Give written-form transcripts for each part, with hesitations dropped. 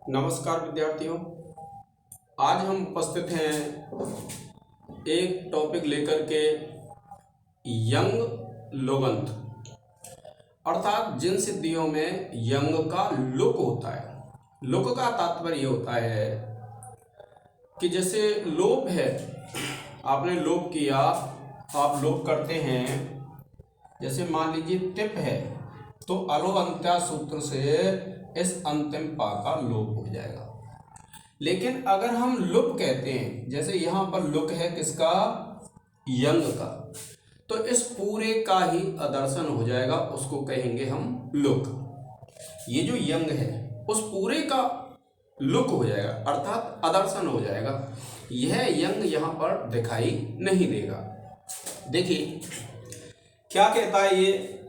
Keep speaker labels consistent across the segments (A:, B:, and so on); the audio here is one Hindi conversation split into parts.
A: नमस्कार विद्यार्थियों। आज हम उपस्थित हैं एक टॉपिक लेकर के यंग लोगंत, अर्थात जिन सिद्धियों में यंग का लुक होता है। लुक का तात्पर्य ये होता है कि जैसे लोप है, आपने लोप किया, आप लोप करते हैं। जैसे मान लीजिए टिप है तो अलो अंत्या सूत्र से इस अंतिम पा का लोप हो जाएगा। लेकिन अगर हम लुप कहते हैं, जैसे यहाँ पर लुक है किसका, यंग का, तो इस पूरे का ही अदर्शन हो जाएगा, उसको कहेंगे हम लुक। ये जो यंग है उस पूरे का लुक हो जाएगा, अर्थात अदर्शन हो जाएगा। यह यंग यहाँ पर दिखाई नहीं देगा। देखिए क्या कहता है ये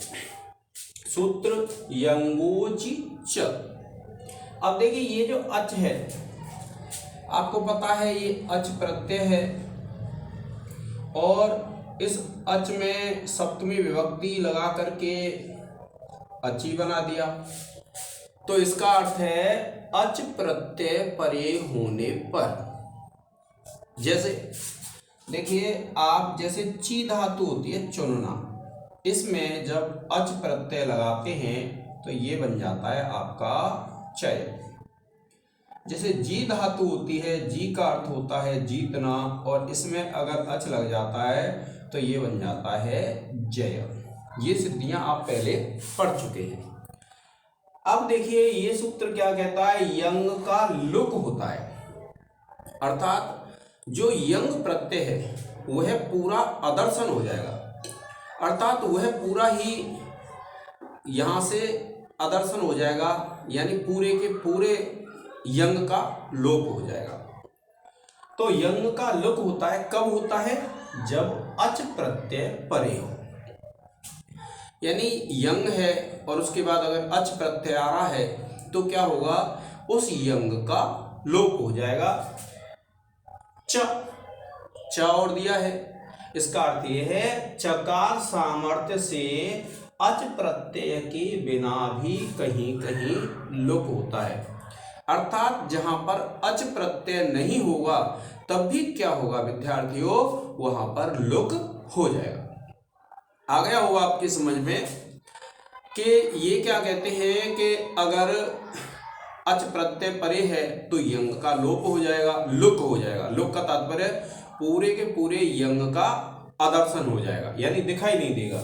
A: सूत्र, यंगोचि च। अब देखिए ये जो अच है, आपको पता है ये अच प्रत्यय है और इस अच में सप्तमी विभक्ति लगा करके अची बना दिया। तो इसका अर्थ है अच प्रत्यय परे होने पर। जैसे देखिए आप, जैसे ची धातु होती है चुनना, इसमें जब अच प्रत्यय लगाते हैं तो ये बन जाता है आपका चय। जैसे जी धातु होती है, जी का अर्थ होता है जीतना, और इसमें अगर अच लग जाता है तो ये बन जाता है जय। ये सिद्धियां आप पहले पढ़ चुके हैं। अब देखिए ये सूत्र क्या कहता है, यंग का लुक होता है, अर्थात जो यंग प्रत्यय है वह पूरा अदर्शन हो जाएगा, अर्थात वह पूरा ही यहाँ से अदर्शन हो जाएगा, यानी पूरे के पूरे यंग का लोप हो जाएगा। तो यंग का लुक होता है, कब होता है, जब अच प्रत्यय परे हो। यानी यंग है और उसके बाद अगर अच प्रत्यय आ रहा है तो क्या होगा, उस यंग का लोप हो जाएगा। च और दिया है, इसका अर्थ यह है चकार सामर्थ्य से अच प्रत्यय के बिना भी कहीं कहीं लुक होता है, अर्थात जहां पर अच प्रत्यय नहीं होगा तब भी क्या होगा विद्यार्थियों, वहां पर लुक हो जाएगा। आ गया होगा आपकी समझ में कि ये क्या कहते हैं कि अगर अच प्रत्यय परे है तो यंग का लोप हो जाएगा, लुक हो जाएगा। लुक का तात्पर्य पूरे के पूरे यंग का अदर्शन हो जाएगा, यानी दिखाई नहीं देगा।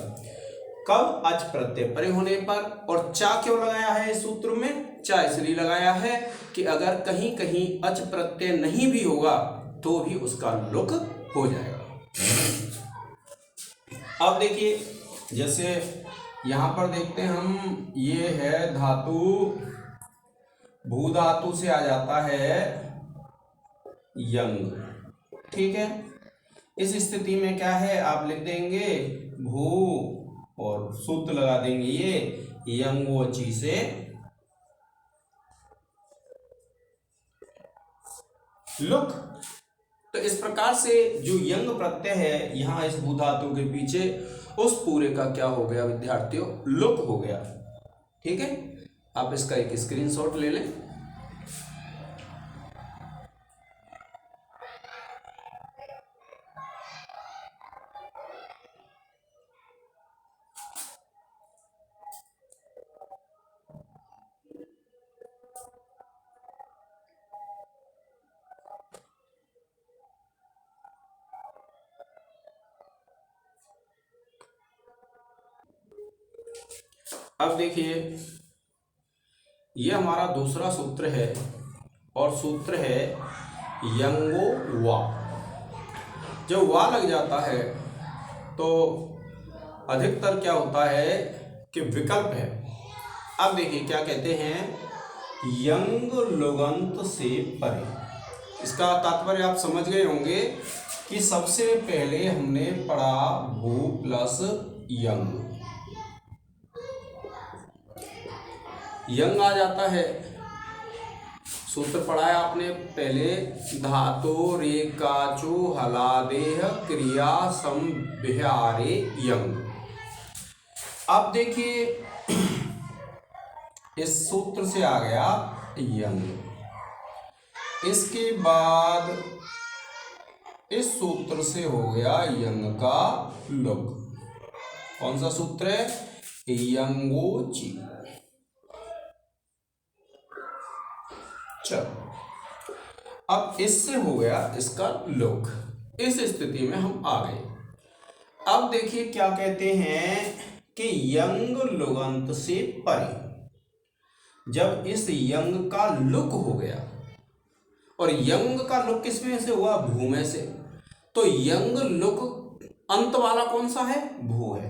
A: कब, अच प्रत्यय परे होने पर। और चा क्यों लगाया है इस सूत्र में, चा इसलिए लगाया है कि अगर कहीं कहीं अच प्रत्यय नहीं भी होगा तो भी उसका लुक हो जाएगा। अब देखिए जैसे यहां पर देखते हैं हम, ये है धातु, भू धातु से आ जाता है यंग, ठीक है। इस स्थिति में क्या है, आप लिख देंगे भू और सूत्र लगा देंगे ये यंगोची से लुक। तो इस प्रकार से जो यंग प्रत्यय है यहां इस भू धातु के पीछे, उस पूरे का क्या हो गया विद्यार्थियों, लुक हो गया। ठीक है, आप इसका एक स्क्रीनशॉट ले लें। अब देखिए ये हमारा दूसरा सूत्र है और सूत्र है यंगो वा। जब वा लग जाता है तो अधिकतर क्या होता है कि विकल्प है। अब देखिए क्या कहते हैं, यंग लुगंत से परे। इसका तात्पर्य आप समझ गए होंगे कि सबसे पहले हमने पढ़ा भू प्लस यंग, यंग आ जाता है, सूत्र पढ़ा है आपने पहले, धातो रेकाचो हलादेह क्रिया संविहारे यंग। अब देखिए इस सूत्र से आ गया यंग, इसके बाद इस सूत्र से हो गया यंग का लुक। कौन सा सूत्र है? यंगोची। चलो अब इससे हो गया इसका लुक। इस स्थिति में हम आ गए। अब देखिए क्या कहते हैं कि यंग लुगंत से परे, जब इस यंग का लुक हो गया, और यंग का लुक किसमें से हुआ? भू में से। तो यंग लुक अंत वाला कौन सा है? भू है।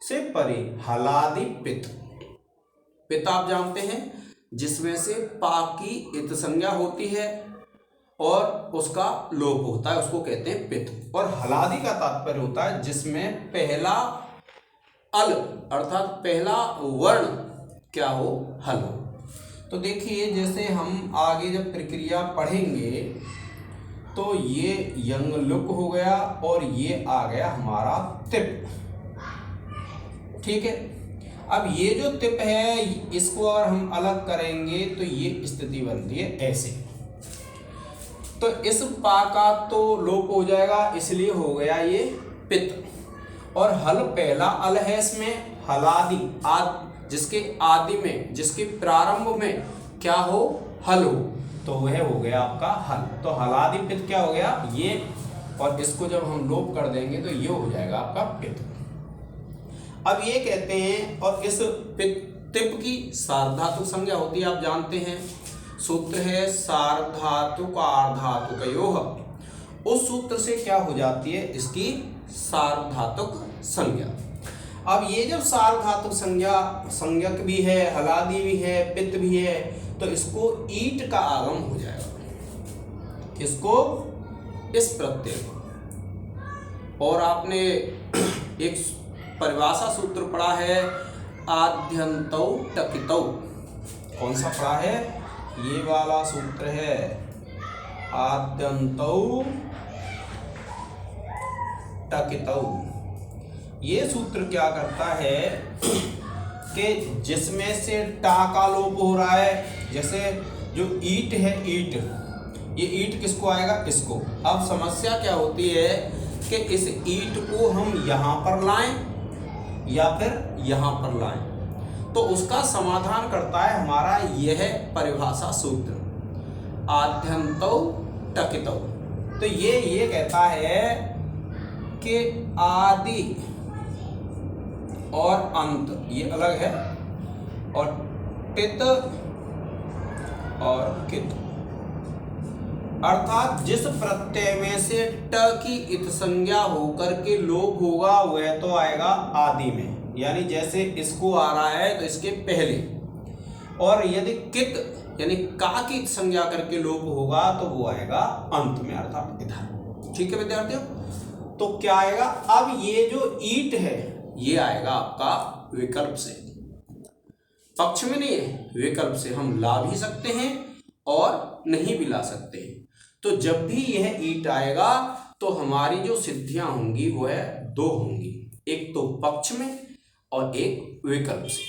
A: से परे हलादि पित। पित आप जानते हैं जिसमें से पा की इत संज्ञा होती है और उसका लोप होता है, उसको कहते हैं पित। और हलादि का तात्पर्य होता है जिसमें पहला अल अर्थात पहला वर्ण क्या हो? हल हो। तो देखिए जैसे हम आगे जब प्रक्रिया पढ़ेंगे तो ये यंग लुक हो गया और ये आ गया हमारा तिप। ठीक है, अब ये जो तिप है इसको अगर हम अलग करेंगे तो ये स्थिति बनती है ऐसे। तो इस पा का तो लोप हो जाएगा, इसलिए हो गया ये पित। और हल पहला अल है इसमें, हलादि जिसके आदि में, जिसके प्रारंभ में क्या हो? हल हो, तो वह हो गया आपका हल। तो हलादि पित क्या हो गया? ये, और इसको जब हम लोप कर देंगे तो ये हो जाएगा आपका पित। अब ये कहते हैं, और इस तिप की सार्वधातुक संज्ञा होती है, आप जानते हैं सूत्र है सार्वधातुक आर्धातुकयोः। उस सूत्र से क्या हो जाती है? इसकी सार्वधातुक संज्ञा। अब ये जब सार्वधातुक संज्ञक भी है, हलादि भी है, पित्त भी है, तो इसको ईट का आगम हो जाएगा। किसको? इस प्रत्यय को। और आपने एक परिभाषा सूत्र पढ़ा है आद्यन्तौ टकितौ। कौन सा पढ़ा है? ये वाला सूत्र है आद्यन्तौ टकितौ। ये सूत्र क्या करता है कि जिसमें से टा का लोप हो रहा है, जैसे जो ईट है, ईट, ये ईट किसको आएगा? इसको। अब समस्या क्या होती है कि इस ईट को हम यहाँ पर लाएं या फिर यहाँ पर लाएं, तो उसका समाधान करता है हमारा यह परिभाषा सूत्र आद्यन्तौ टकितौ। तो ये कहता है कि आदि और अंत ये अलग है, और टित और कित, अर्थात जिस प्रत्यय में से ट की इत संज्ञा होकर के लोप होगा वह तो आएगा आदि में, यानी जैसे इसको आ रहा है तो इसके पहले। और यदि कित यानी का की इत संज्ञा करके लोप होगा तो वो आएगा अंत में, अर्थात इधर। ठीक है विद्यार्थियों, तो क्या आएगा? अब ये जो ईट है ये आएगा आपका विकल्प से, पक्ष में नहीं है, विकल्प से। हम ला भी सकते हैं और नहीं भी ला सकते हैं। तो जब भी यह ईट आएगा तो हमारी जो सिद्धियां होंगी वो है दो होंगी, एक तो पक्ष में और एक विकल्प से।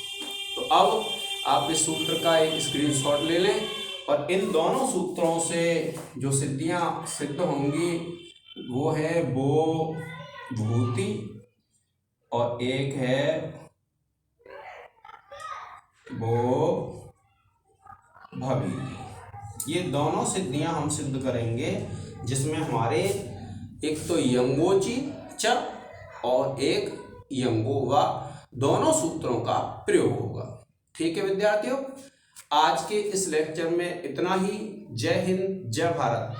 A: तो अब आप इस सूत्र का एक स्क्रीनशॉट ले लें और इन दोनों सूत्रों से जो सिद्धियां सिद्ध होंगी वो है वो भूति और एक है वो भविति। ये दोनों सिद्धियां हम सिद्ध करेंगे जिसमें हमारे एक तो यंगोची च और एक यंगोवा दोनों सूत्रों का प्रयोग होगा। ठीक है विद्यार्थियों, आज के इस लेक्चर में इतना ही। जय हिंद, जय भारत।